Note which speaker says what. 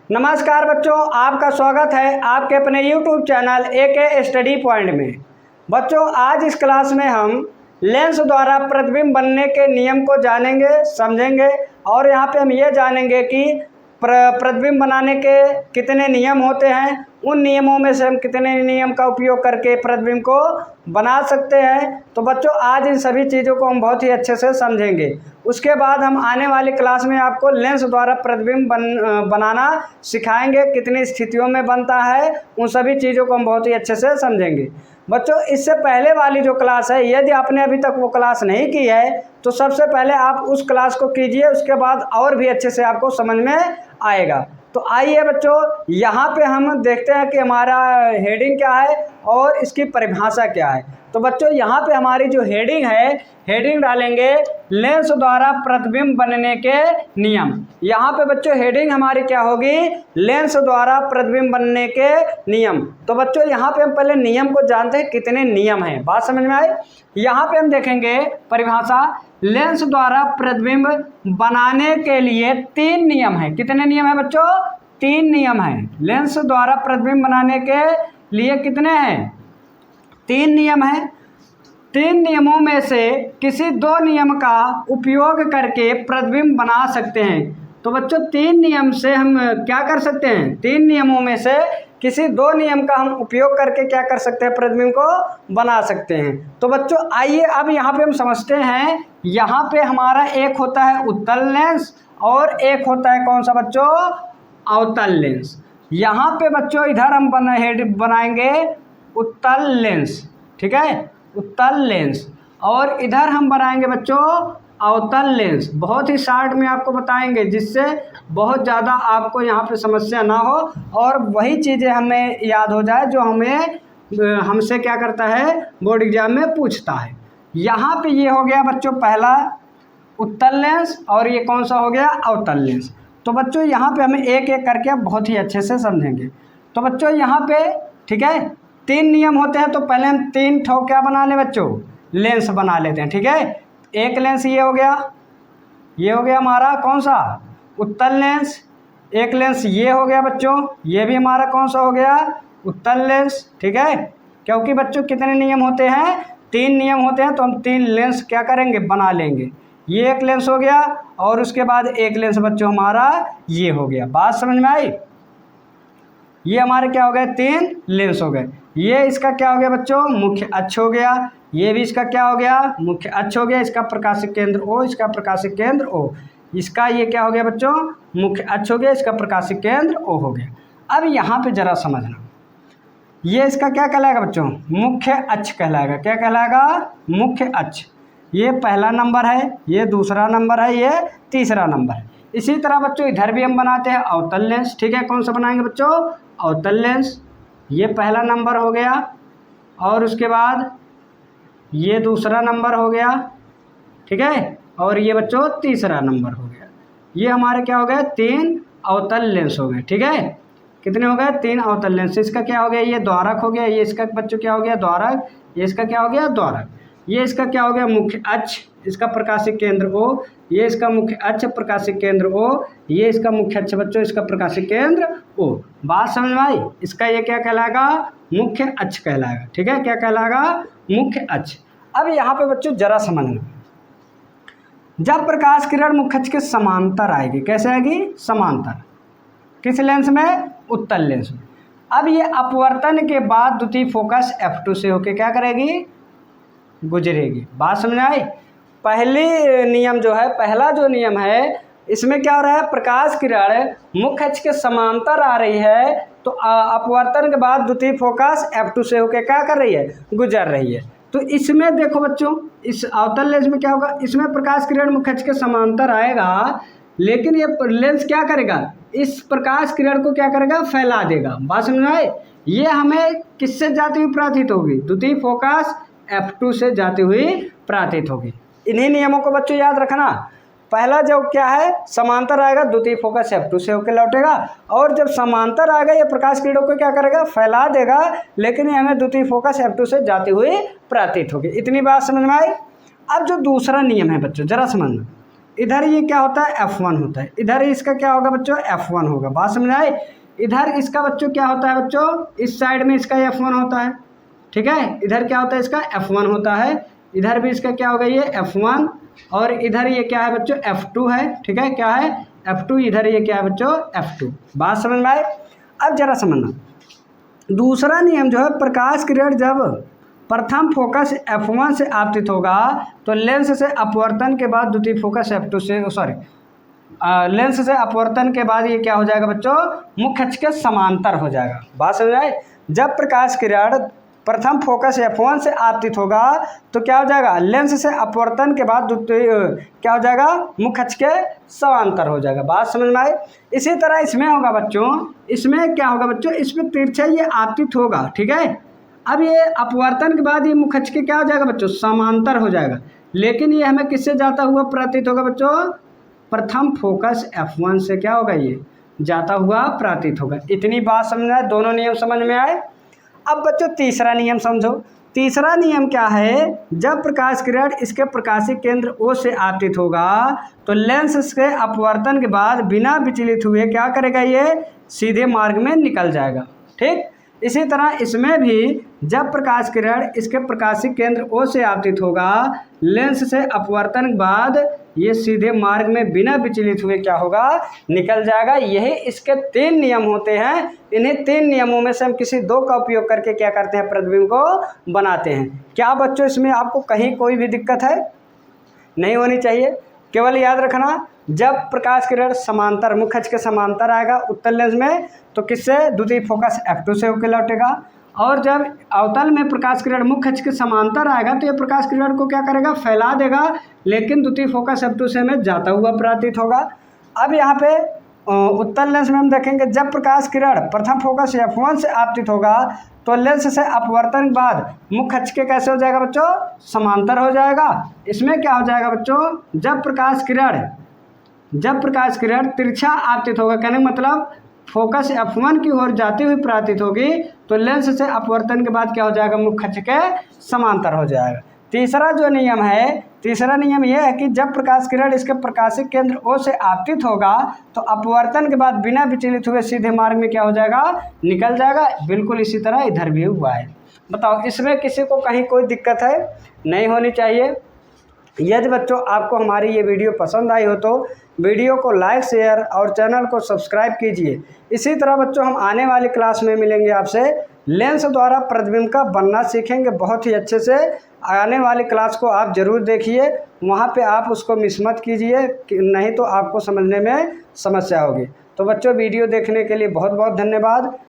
Speaker 1: नमस्कार बच्चों, आपका स्वागत है आपके अपने YouTube channel AK study point में। बच्चों, आज इस क्लास में हम लेंस द्वारा प्रतिबिंब बनने के नियम को जानेंगे, समझेंगे और यहाँ पे हम ये जानेंगे कि प्रतिबिंब बनाने के कितने नियम होते हैं, उन नियमों में से हम कितने नियम का उपयोग करके प्रतिबिंब को बना सकते हैं। तो बच्चों, आज इन सभी चीज़ों को हम बहुत ही अच्छे से समझेंगे। उसके बाद हम आने वाली क्लास में आपको लेंस द्वारा प्रतिबिंब बनाना सिखाएंगे, कितनी स्थितियों में बनता है, उन सभी चीज़ों को हम बहुत ही अच्छे से समझेंगे। बच्चों, इससे पहले वाली जो क्लास है, यदि आपने अभी तक वो क्लास नहीं की है तो सबसे पहले आप उस क्लास को कीजिए, उसके बाद और भी अच्छे से आपको समझ में आएगा। तो आइए बच्चों, यहाँ पे हम देखते हैं कि हमारा हेडिंग क्या है और इसकी परिभाषा क्या है। तो बच्चों, यहाँ पे हमारी जो हेडिंग है, हेडिंग डालेंगे लेंस द्वारा प्रतिबिंब बनने के नियम। यहाँ पे बच्चों हेडिंग हमारी क्या होगी? लेंस द्वारा प्रतिबिंब बनने के नियम। तो बच्चों, यहाँ पे हम पहले नियम को जानते हैं, कितने नियम हैं, बात समझ में आई। यहाँ पे हम देखेंगे परिभाषा, लेंस द्वारा प्रतिबिंब बनाने के लिए 3 नियम हैं। कितने नियम हैं बच्चों? 3 नियम हैं। लेंस द्वारा प्रतिबिंब बनाने के लिए कितने हैं? 3 नियम हैं। 3 नियमों में से किसी 2 नियम का उपयोग करके प्रतिबिंब बना सकते हैं। तो बच्चों, 3 नियम से हम क्या कर सकते हैं? 3 नियमों में से किसी 2 नियम का हम उपयोग करके क्या कर सकते हैं? प्रतिबिंब को बना सकते हैं। तो बच्चों आइए अब यहाँ पे हम समझते हैं। यहाँ पे हमारा एक होता है उत्तल लेंस और एक होता है कौन सा बच्चों? अवतल लेंस। यहाँ पे बच्चों इधर हम बनाएंगे उत्तल लेंस, ठीक है, उत्तल लेंस, और इधर हम बनाएंगे बच्चों अवतल लेंस। बहुत ही शॉर्ट में आपको बताएंगे, जिससे बहुत ज़्यादा आपको यहाँ पे समस्या ना हो और वही चीज़ें हमें याद हो जाए जो हमसे क्या करता है, बोर्ड एग्जाम में पूछता है। यहाँ पे ये हो गया बच्चों पहला उत्तल लेंस और ये कौन सा हो गया? अवतल लेंस। तो बच्चों यहाँ पे हमें एक एक करके बहुत ही अच्छे से समझेंगे। तो बच्चों यहाँ पे ठीक है 3 नियम होते हैं। तो पहले हम 3 ठो क्या बना लें बच्चों? लेंस बना लेते हैं, ठीक है। एक लेंस ये हो गया हमारा कौन सा? उत्तल लेंस। एक लेंस ये हो गया बच्चों, ये भी हमारा कौन सा हो गया? उत्तल लेंस, ठीक है। क्योंकि बच्चों कितने नियम होते हैं? 3 नियम होते हैं। तो हम 3 लेंस क्या करेंगे? बना लेंगे। ये एक लेंस हो गया और उसके बाद एक लेंस बच्चों हमारा ये हो गया। बात समझ में आई? ये हमारे क्या हो गए? 3 लेंस हो गए। ये इसका क्या हो गया बच्चों? मुख्य अक्ष हो गया। ये भी इसका क्या हो गया? मुख्य अक्ष हो गया। इसका प्रकाशिक केंद्र O, इसका प्रकाशिक केंद्र O। इसका ये क्या हो गया बच्चों? मुख्य अक्ष हो गया, इसका प्रकाशिक केंद्र O हो गया। अब यहाँ पे जरा समझना, ये इसका क्या कहलाएगा बच्चों? मुख्य अक्ष कहलाएगा। क्या कहलाएगा? मुख्य अक्ष। ये पहला नंबर है, ये दूसरा नंबर है, ये तीसरा नंबर है। इसी तरह बच्चों इधर भी हम बनाते हैं अवतल लेंस, ठीक है। कौन सा बनाएंगे बच्चों? अवतल लेंस। ये पहला नंबर हो गया और उसके बाद ये दूसरा नंबर हो गया, ठीक है, और ये बच्चों तीसरा नंबर हो गया। ये हमारे क्या हो गए? 3 अवतल लेंस हो गए, ठीक है। कितने हो गए? 3 अवतल लेंस। इसका क्या हो गया? ये द्वारक हो गया। ये इसका बच्चों क्या हो गया? द्वारक। ये इसका क्या हो गया? द्वारक। ये इसका क्या हो गया? मुख्य अक्ष, इसका प्रकाशिक केंद्र O। ये इसका मुख्य अक्ष, प्रकाशिक केंद्र O। ये इसका मुख्य अक्ष बच्चों, इसका प्रकाशिक केंद्र O। बात समझ में आई? इसका ये क्या कहलाएगा? मुख्य अक्ष कहलाएगा, ठीक है। क्या कहलाएगा? मुख्य अक्ष। अब यहाँ पे बच्चों जरा समझना, जब प्रकाश किरण मुख्य अक्ष के समांतर आएगी, कैसे आएगी? समांतर। किस लेंस में? उत्तल लेंस में। अब ये अपवर्तन के बाद द्वितीय फोकस F2 से होके क्या करेगी? गुजरेगी। बात समझ आई? पहली नियम जो है, पहला जो नियम है, इसमें क्या हो रहा है? प्रकाश किरण मुख्य अक्ष के समांतर आ रही है, तो अपवर्तन के बाद द्वितीय फोकस F2 से होके क्या कर रही है? गुजर रही है। तो इसमें देखो बच्चों, इस अवतल लेंस में क्या होगा? इसमें प्रकाश किरण मुख्य अक्ष के समांतर आएगा, लेकिन ये लेंस क्या करेगा? इस प्रकाश किरण को क्या करेगा? फैला देगा। बात समझ में आए? ये हमें किससे जाती हुई प्रतीत होगी? द्वितीय फोकस F2 से जाती हुई प्रतीत होगी। इन्हीं नियमों को बच्चों याद रखना। पहला जब क्या है? समांतर आएगा, द्वितीय फोकस F2 से होकर लौटेगा, और जब समांतर आएगा ये प्रकाश किरणों को क्या करेगा? फैला देगा, लेकिन ये हमें द्वितीय फोकस F2 से जाती हुई प्रतीत होगी। इतनी बात समझ में आई? अब जो दूसरा नियम है बच्चों जरा समझना, इधर ये क्या होता है F1 होता है, इधर इसका क्या होगा बच्चों F1 होगा। बात समझ आए। इधर इसका बच्चों क्या होता है बच्चों, इस साइड में इसका F1 होता है, ठीक है। इधर क्या होता है इसका F1 होता है, इधर भी इसका क्या होगा ये F1, और इधर ये क्या है बच्चों F2 है, ठीक है। क्या है F2, इधर ये क्या है बच्चों F2। बात समझ में आए। अब जरा समझना दूसरा नियम जो है, प्रकाश किरण जब प्रथम फोकस F1 से आपतित होगा तो लेंस से अपवर्तन के बाद द्वितीय फोकस F2 से लेंस से अपवर्तन के बाद ये क्या हो जाएगा बच्चों, मुख्य अक्ष के समांतर हो जाएगा। बात समझ आए। जब प्रकाश किरण प्रथम फोकस F1 से आपतित होगा तो क्या हो जाएगा, लेंस से अपवर्तन के बाद द्वितीय क्या हो जाएगा, मुख्य अक्ष के समांतर हो जाएगा। बात समझ में आए। इसी तरह इसमें होगा बच्चों, इसमें क्या होगा बच्चों, इसमें तिरछा ये आपतित होगा, ठीक है। अब ये अपवर्तन के बाद ये मुख्य अक्ष के क्या हो जाएगा बच्चों, समांतर हो जाएगा। लेकिन ये हमें किससे जाता हुआ प्रतीत होगा बच्चों, प्रथम फोकस F1 से क्या होगा, ये जाता हुआ प्रतीत होगा। इतनी बात समझ आए, दोनों नियम समझ में आए। अब बच्चों तीसरा नियम समझो। तीसरा नियम क्या है, जब प्रकाश किरण इसके प्रकाशीय केंद्र O से आपतित होगा तो लेंस से अपवर्तन के बाद बिना विचलित हुए क्या करेगा, ये सीधे मार्ग में निकल जाएगा, ठीक। इसी तरह इसमें भी जब प्रकाश किरण इसके प्रकाशीय केंद्र O से आपतित होगा, लेंस से अपवर्तन के बाद ये सीधे मार्ग में बिना विचलित हुए क्या होगा, निकल जाएगा। यही इसके 3 नियम होते हैं। इन्हीं 3 नियमों में से हम किसी 2 का उपयोग करके क्या करते हैं, प्रतिबिंब को बनाते हैं। क्या बच्चों इसमें आपको कहीं कोई भी दिक्कत है, नहीं होनी चाहिए। केवल याद रखना, जब प्रकाश किरण समांतर मुख्य अक्ष के समांतर आएगा उत्तल लेंस में तो किससे, द्वितीय फोकस F2 से होकर लौटेगा। और जब अवतल में प्रकाश किरण मुख्य अक्ष के समांतर आएगा तो ये प्रकाश किरण को क्या करेगा, फैला देगा, लेकिन द्वितीय फोकस F2 से हमें जाता हुआ प्रतीत होगा। अब यहाँ पे उत्तल लेंस में हम देखेंगे, जब प्रकाश किरण प्रथम फोकस F1 से आपतित होगा तो लेंस से अपवर्तन के बाद मुख्य अक्ष के कैसे हो जाएगा बच्चों, समांतर हो जाएगा। इसमें क्या हो जाएगा बच्चों, जब प्रकाश किरण तिरछा आपतित होगा, कहने का मतलब फोकस F1 की ओर जाती हुई प्रतीत होगी तो लेंस से अपवर्तन के बाद क्या हो जाएगा, मुख्य अक्ष के समांतर हो जाएगा। तीसरा जो नियम है, तीसरा नियम यह है कि जब प्रकाश किरण इसके प्रकाशीय केंद्र O से आपतित होगा तो अपवर्तन के बाद बिना विचलित हुए सीधे मार्ग में क्या हो जाएगा, निकल जाएगा। बिल्कुल इसी तरह इधर भी हुआ है। बताओ इसमें किसी को कहीं कोई दिक्कत है, नहीं होनी चाहिए। यदि बच्चों आपको हमारी ये वीडियो पसंद आई हो तो वीडियो को लाइक, शेयर और चैनल को सब्सक्राइब कीजिए। इसी तरह बच्चों हम आने वाली क्लास में मिलेंगे आपसे, लेंस द्वारा प्रतिबिंब का बनना सीखेंगे बहुत ही अच्छे से। आने वाली क्लास को आप ज़रूर देखिए, वहाँ पे आप उसको मिस मत कीजिए, नहीं तो आपको समझने में समस्या होगी। तो बच्चों वीडियो देखने के लिए बहुत बहुत धन्यवाद।